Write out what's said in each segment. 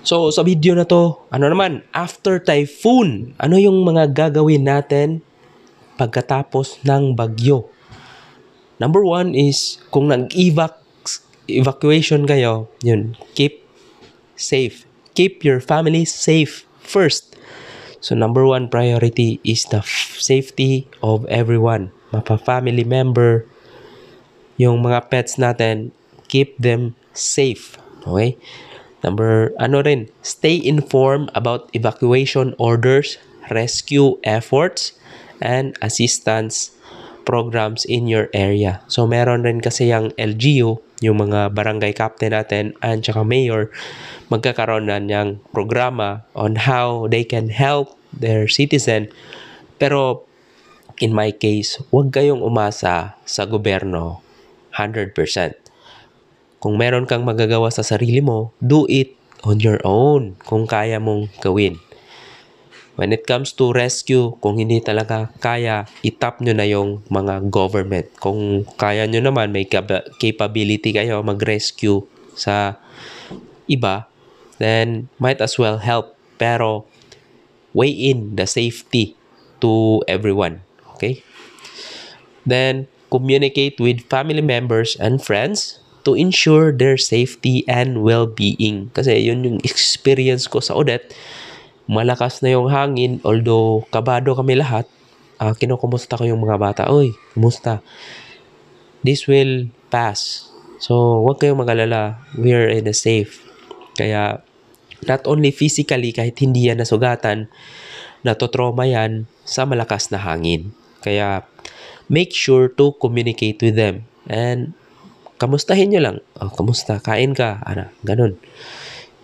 So, sa video na to, ano naman, after typhoon, ano yung mga gagawin natin pagkatapos ng bagyo? Number one is, kung evacuation kayo, yun, keep safe. Keep your family safe first. So, number one priority is the safety of everyone. Mapa-family member, yung mga pets natin, keep them safe. Okay? Stay informed about evacuation orders, rescue efforts, and assistance programs in your area. So, meron rin kasi yung LGU, yung mga barangay captain natin, and saka mayor, magkakaroon na niyang programa on how they can help their citizen. Pero, in my case, huwag kayong umasa sa gobyerno 100%. Kung meron kang magagawa sa sarili mo, do it on your own kung kaya mong gawin. When it comes to rescue, kung hindi talaga kaya, itap nyo na yung mga government. Kung kaya nyo naman, may capability kayo mag-rescue sa iba, then might as well help. Pero weigh in the safety to everyone. Okay? Then, communicate with family members and friends to ensure their safety and well-being. Kasi yun yung experience ko sa Odette. Malakas na yung hangin, although kabado kami lahat, kinukumusta ko yung mga bata. Uy, kumusta? This will pass. So, huwag kayong mag-alala. We're in a safe. Kaya, not only physically, kahit hindi yan nasugatan, natotrauma yan sa malakas na hangin. Kaya, make sure to communicate with them. And, kamustahin nyo lang. Kamusta? Kain ka? Ganun.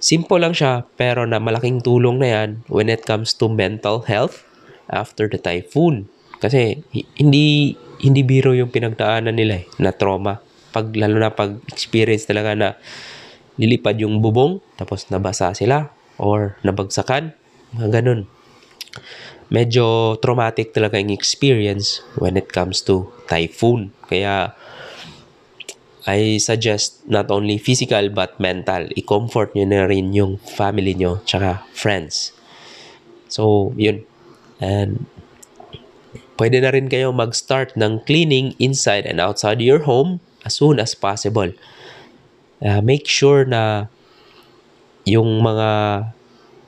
Simple lang siya, pero na malaking tulong na yan when it comes to mental health after the typhoon. Kasi, hindi biro yung pinagdaanan nila na trauma. Lalo na pag experience talaga na lilipad yung bubong, tapos nabasa sila, or nabagsakan, mga ganun. Medyo traumatic talaga yung experience when it comes to typhoon. Kaya, I suggest not only physical but mental. I-comfort nyo na rin yung family nyo tsaka friends. So, yun. And pwede na rin kayo mag-start ng cleaning inside and outside your home as soon as possible. Make sure na yung mga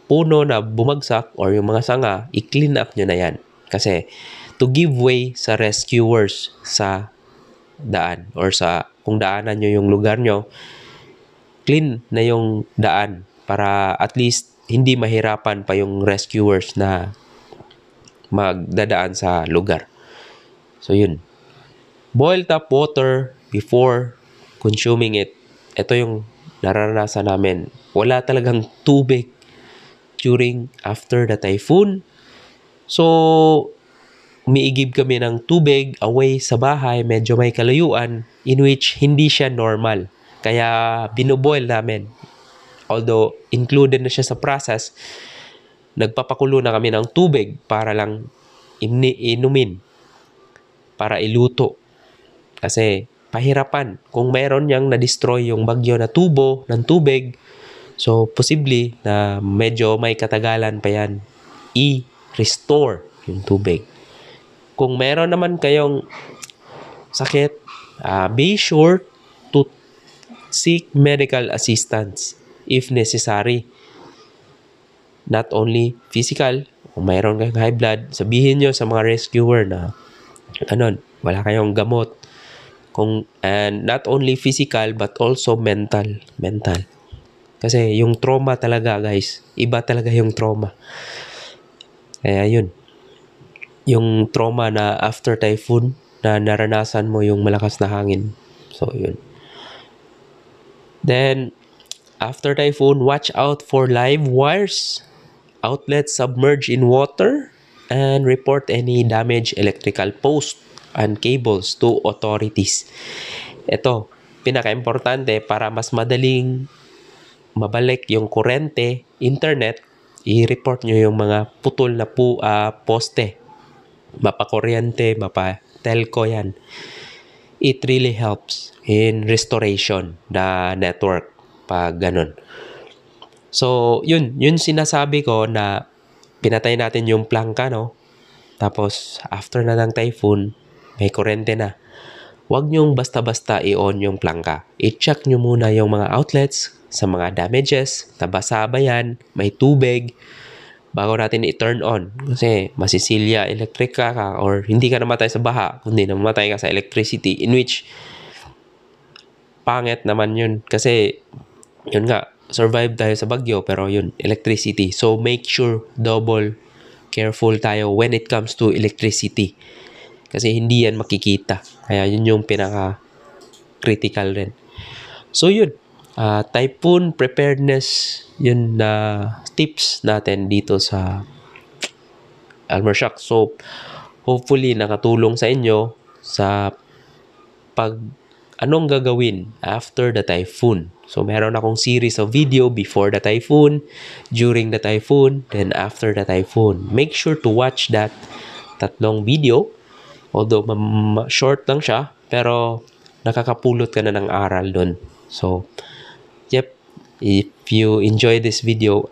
puno na bumagsak or yung mga sanga, i-clean up nyo na yan. Kasi to give way sa rescuers sa daan or sa kung daanan nyo yung lugar nyo, clean na yung daan para at least hindi mahirapan pa yung rescuers na magdadaan sa lugar. So yun. Boil tap water before consuming it. Ito yung naranasan namin. Wala talagang tubig after the typhoon. So, umiigib kami ng tubig away sa bahay, medyo may kalayuan, in which hindi siya normal. Kaya binuboil namin. Although included na siya sa process, nagpapakulo na kami ng tubig para lang inumin, para iluto. Kasi pahirapan. Kung meron niyang na-destroy yung bagyo na tubo ng tubig, so posible na medyo may katagalan pa yan i-restore yung tubig. Kung meron naman kayong sakit, be sure to seek medical assistance if necessary. Not only physical, kung mayroon kayong high blood, sabihin nyo sa mga rescuer na wala kayong gamot. And not only physical but also mental. Kasi yung trauma talaga, guys, iba talaga yung trauma. Kaya yun. Yung trauma na after typhoon na naranasan mo yung malakas na hangin. So, yun. Then, after typhoon, watch out for live wires, outlets submerged in water, and report any damaged electrical post and cables to authorities. Ito, pinaka-importante para mas madaling mabalik yung kurente, internet, i-report nyo yung mga putol na poste. Mapa-kuryente, mapa-telco yan. It really helps in restoration the network pag ganun. So, yun sinasabi ko na pinatay natin yung plangka, no? Tapos, after na ng typhoon, may kurente na. Huwag nyong basta-basta i-on yung plangka. I-check nyo muna yung mga outlets sa mga damages, nabasa ba yan, may tubig, bago natin i-turn on. Kasi masisilya electric ka or hindi ka namatay sa baha, kundi namatay ka sa electricity, in which pangit naman yun. Kasi, yun nga, survive tayo sa bagyo, pero yun, electricity. So, make sure double careful tayo when it comes to electricity. Kasi hindi yan makikita. Kaya yun yung pinaka-critical rin. So, yun. Typhoon preparedness, yun na tips natin dito sa Almershock. So, hopefully, nakatulong sa inyo sa pag anong gagawin after the typhoon. So, meron akong series of video before the typhoon, during the typhoon, then after the typhoon. Make sure to watch that tatlong video. Although, short lang siya, pero nakakapulot ka na ng aral dun. So, yep. If you enjoy this video,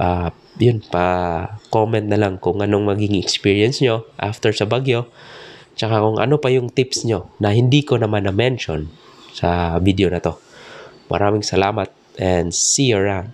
yun, pa-comment na lang kung anong maging experience nyo after sa bagyo. Tsaka kung ano pa yung tips nyo na hindi ko naman na-mention sa video na to. Maraming salamat and see you around.